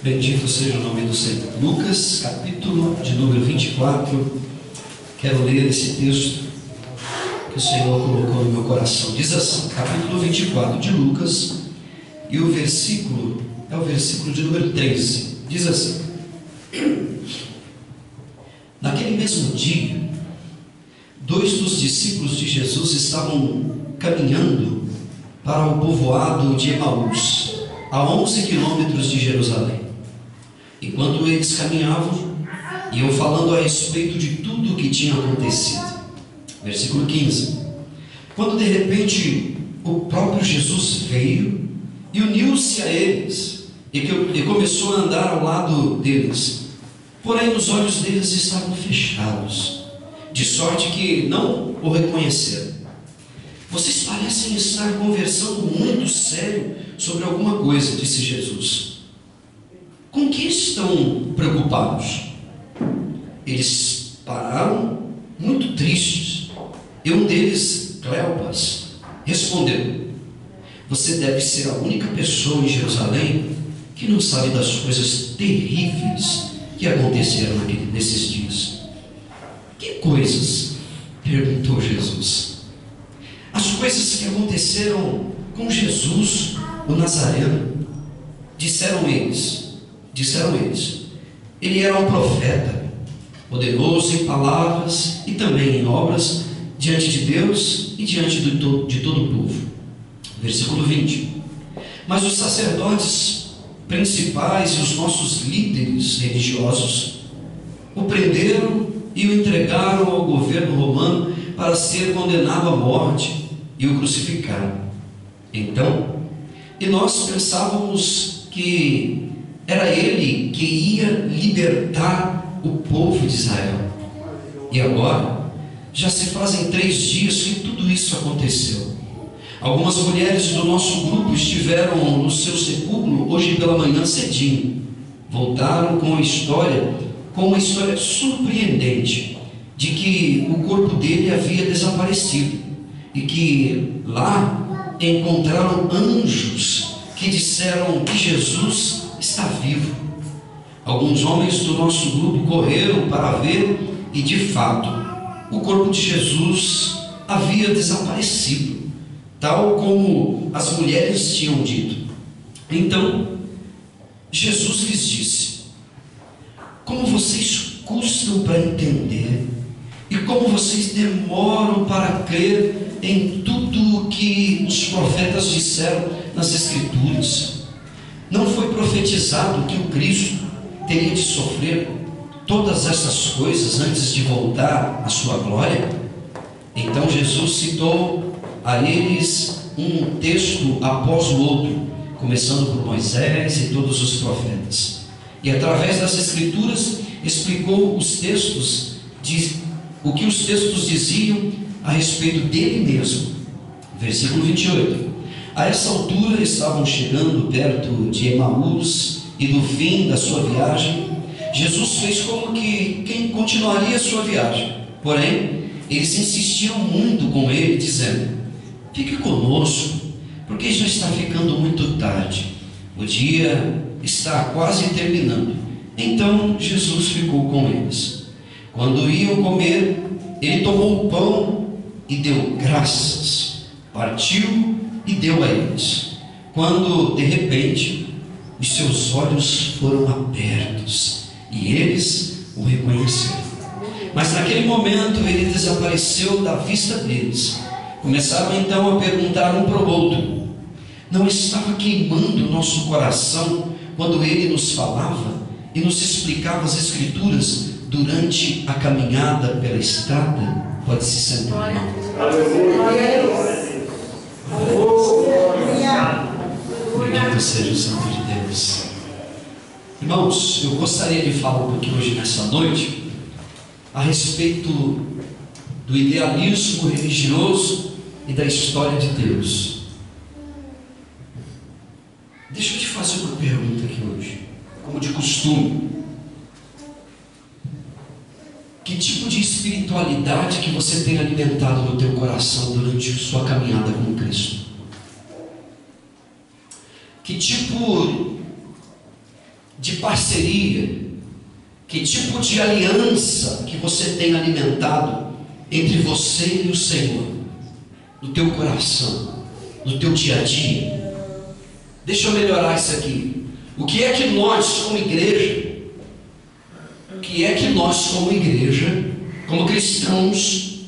Bendito seja o nome do Senhor. Lucas, capítulo de número 24. Quero ler esse texto que o Senhor colocou no meu coração. Diz assim, capítulo 24 de Lucas, e o versículo é o versículo de número 13. Diz assim: naquele mesmo dia, 2 dos discípulos de Jesus estavam caminhando para o povoado de Emaús, a 11 quilômetros de Jerusalém. Enquanto eles caminhavam, iam falando a respeito de tudo o que tinha acontecido. Versículo 15. Quando de repente o próprio Jesus veio e uniu-se a eles, e começou a andar ao lado deles. Porém os olhos deles estavam fechados, de sorte que não o reconheceram. Vocês parecem estar conversando muito sério sobre alguma coisa, disse Jesus. Com que estão preocupados? Eles pararam muito tristes. E um deles, Cleopas, respondeu: você deve ser a única pessoa em Jerusalém que não sabe das coisas terríveis que aconteceram nesses dias. Que coisas? Perguntou Jesus. As coisas que aconteceram com Jesus, o Nazareno. Disseram eles, ele era um profeta, poderoso em palavras e também em obras, diante de Deus e diante de todo o povo. Versículo 20. Mas os sacerdotes principais e os nossos líderes religiosos o prenderam e o entregaram ao governo romano para ser condenado à morte, e o crucificaram. Então, e nós pensávamos que era ele que ia libertar o povo de Israel. E agora, já se fazem 3 dias que tudo isso aconteceu. Algumas mulheres do nosso grupo estiveram no seu sepulcro hoje pela manhã cedinho. Voltaram com uma história surpreendente, de que o corpo dele havia desaparecido, e que lá encontraram anjos que disseram que Jesus está vivo. Alguns homens do nosso grupo correram para ver, e de fato o corpo de Jesus havia desaparecido, tal como as mulheres tinham dito. Então Jesus lhes disse: como vocês custam para entender, e como vocês demoram para crer em tudo o que os profetas disseram nas Escrituras. Não foi profetizado que o Cristo teria de sofrer todas essas coisas antes de voltar à sua glória? Então Jesus citou a eles um texto após o outro, começando por Moisés e todos os profetas. E através das Escrituras explicou o que os textos diziam a respeito dele mesmo. Versículo 28. A essa altura estavam chegando perto de Emaús e do fim da sua viagem. Jesus fez como que quem continuaria a sua viagem. Porém, eles insistiram muito com ele, dizendo: fique conosco, porque já está ficando muito tarde. O dia está quase terminando. Então Jesus ficou com eles. Quando iam comer, ele tomou o pão e deu graças, partiu e deu a eles. Quando de repente os seus olhos foram abertos e eles o reconheceram. Mas naquele momento ele desapareceu da vista deles. Começaram então a perguntar um para o outro: não estava queimando o nosso coração quando ele nos falava e nos explicava as Escrituras durante a caminhada pela estrada? Pode se sentar, irmão. Bendito seja o Santo de Deus. Irmãos, eu gostaria de falar um pouquinho hoje nessa noite a respeito do idealismo religioso e da história de Deus. Deixa eu te fazer uma pergunta aqui hoje, como de costume. Que tipo de espiritualidade que você tem alimentado no teu coração durante a sua caminhada com Cristo? Que tipo de parceria, que tipo de aliança que você tem alimentado entre você e o Senhor, no teu coração, no teu dia a dia? Deixa eu melhorar isso aqui. O que é que nós como igreja, como cristãos,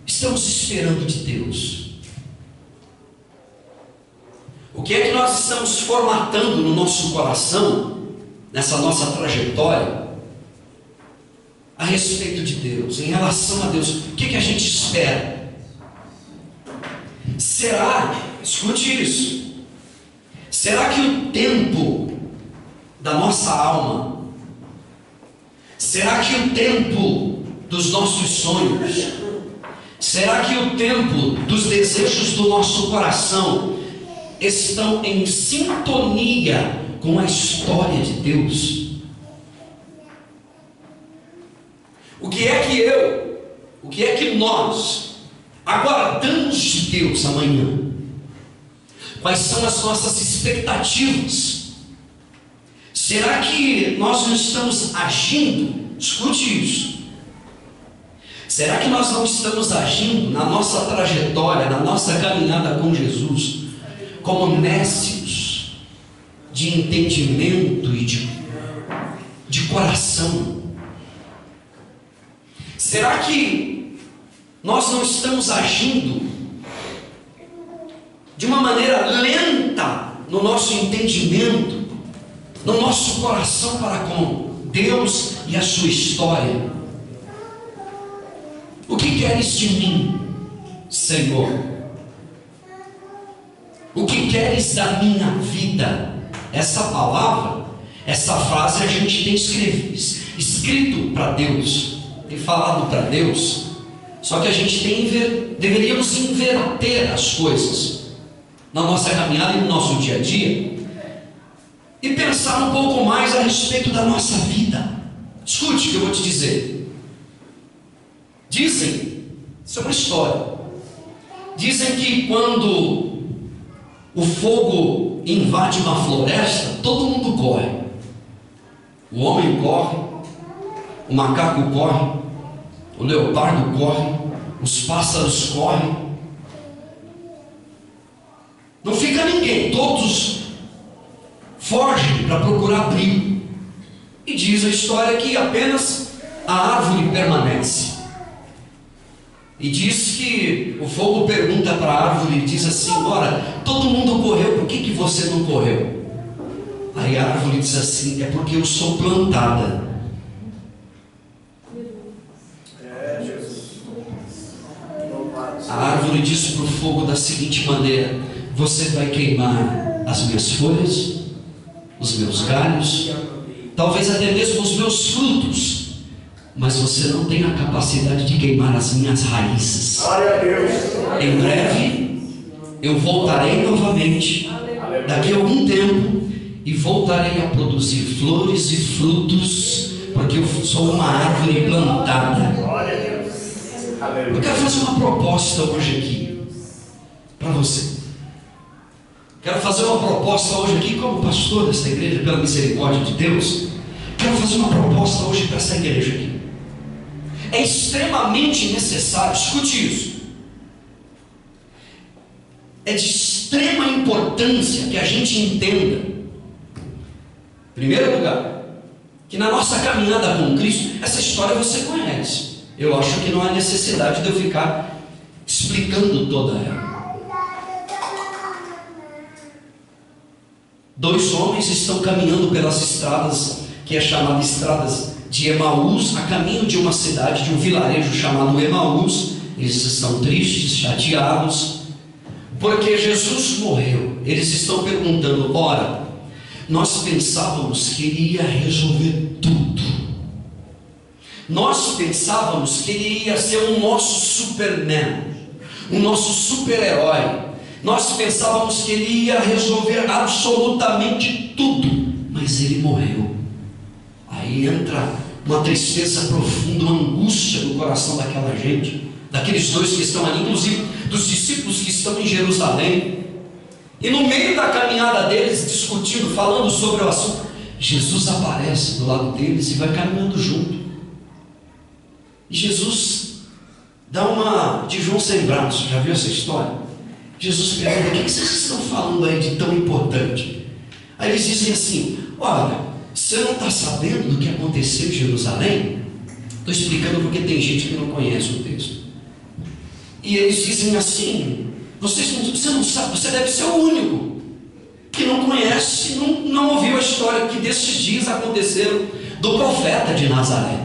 estamos esperando de Deus? O que é que nós estamos formatando no nosso coração, nessa nossa trajetória, a respeito de Deus, em relação a Deus? O que é que a gente espera? Será, escute isso, será que o tempo da nossa alma, será que o tempo dos nossos sonhos, será que o tempo dos desejos do nosso coração estão em sintonia com a história de Deus? O que é que nós aguardamos de Deus amanhã? Quais são as nossas expectativas? Será que nós não estamos agindo? Escute isso. Será que nós não estamos agindo na nossa trajetória, na nossa caminhada com Jesus, como nécios de entendimento e de coração? Será que nós não estamos agindo de uma maneira lenta no nosso entendimento, no nosso coração para com Deus e a sua história? O que queres de mim, Senhor? O que queres da minha vida? Essa palavra, essa frase a gente tem escrito para Deus, tem falado para Deus, só que a gente deveríamos inverter as coisas na nossa caminhada e no nosso dia a dia, e pensar um pouco mais a respeito da nossa vida. Escute o que eu vou te dizer. Dizem, isso é uma história, dizem que quando o fogo invade uma floresta, todo mundo corre. O homem corre, o macaco corre, o leopardo corre, os pássaros correm. Não fica ninguém, todos fogem para procurar abrigo. E diz a história que apenas a árvore permanece. E diz que o fogo pergunta para a árvore e diz assim: ora, todo mundo correu, por que você não correu? Aí a árvore diz assim: é porque eu sou plantada. A árvore diz para o fogo da seguinte maneira: você vai queimar as minhas folhas, os meus galhos, talvez até mesmo os meus frutos, mas você não tem a capacidade de queimar as minhas raízes. Em breve eu voltarei novamente, daqui a algum tempo, e voltarei a produzir flores e frutos, porque eu sou uma árvore plantada. Eu quero fazer uma proposta hoje aqui para você. Quero fazer uma proposta hoje aqui como pastor desta igreja, pela misericórdia de Deus. Quero fazer uma proposta hoje para essa igreja aqui. É extremamente necessário, escute isso, é de extrema importância que a gente entenda, em primeiro lugar, que na nossa caminhada com Cristo, essa história você conhece. Eu acho que não há necessidade de eu ficar explicando toda ela. Dois homens estão caminhando pelas estradas, que é chamada estradas de Emaús, a caminho de uma cidade, de um vilarejo chamado Emaús. Eles estão tristes, chateados, porque Jesus morreu. Eles estão perguntando: ora, nós pensávamos que ele ia resolver tudo, nós pensávamos que ele ia ser o nosso Superman, o nosso super-herói, nós pensávamos que ele ia resolver absolutamente tudo, mas ele morreu. Aí entra uma tristeza profunda, uma angústia no coração daquela gente, daqueles dois que estão ali, inclusive dos discípulos que estão em Jerusalém. E no meio da caminhada deles, discutindo, falando sobre o assunto, Jesus aparece do lado deles e vai caminhando junto. E Jesus dá uma de João sem braço. Já viu essa história? Jesus pergunta: o que vocês estão falando aí de tão importante? Aí eles dizem assim: olha, você não está sabendo do que aconteceu em Jerusalém? Estou explicando porque tem gente que não conhece o texto. E eles dizem assim: você não sabe, você deve ser o único que não conhece, não ouviu a história que desses dias aconteceram do profeta de Nazaré,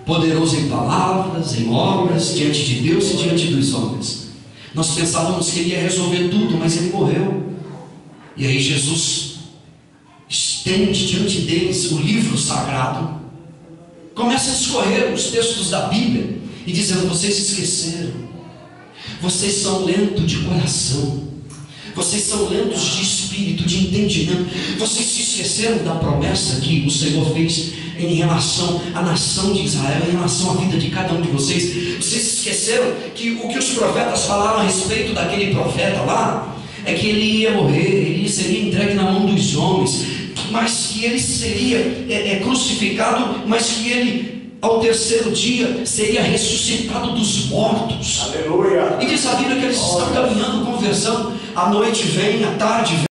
poderoso em palavras, em obras, diante de Deus e diante dos homens. Nós pensávamos que ele ia resolver tudo, mas ele morreu. E aí Jesus estende diante deles o livro sagrado, começa a discorrer os textos da Bíblia e dizendo: vocês esqueceram, vocês são lentos de coração, vocês são lentos de espírito, de entendimento, vocês se esqueceram da promessa que o Senhor fez em relação à nação de Israel, em relação à vida de cada um de vocês. Vocês esqueceram que o que os profetas falaram a respeito daquele profeta lá é que ele ia morrer, ele seria entregue na mão dos homens, mas que ele seria crucificado, mas que ele ao terceiro dia seria ressuscitado dos mortos. Aleluia. E diz a Bíblia que eles estão caminhando, conversando, a noite vem, a tarde vem.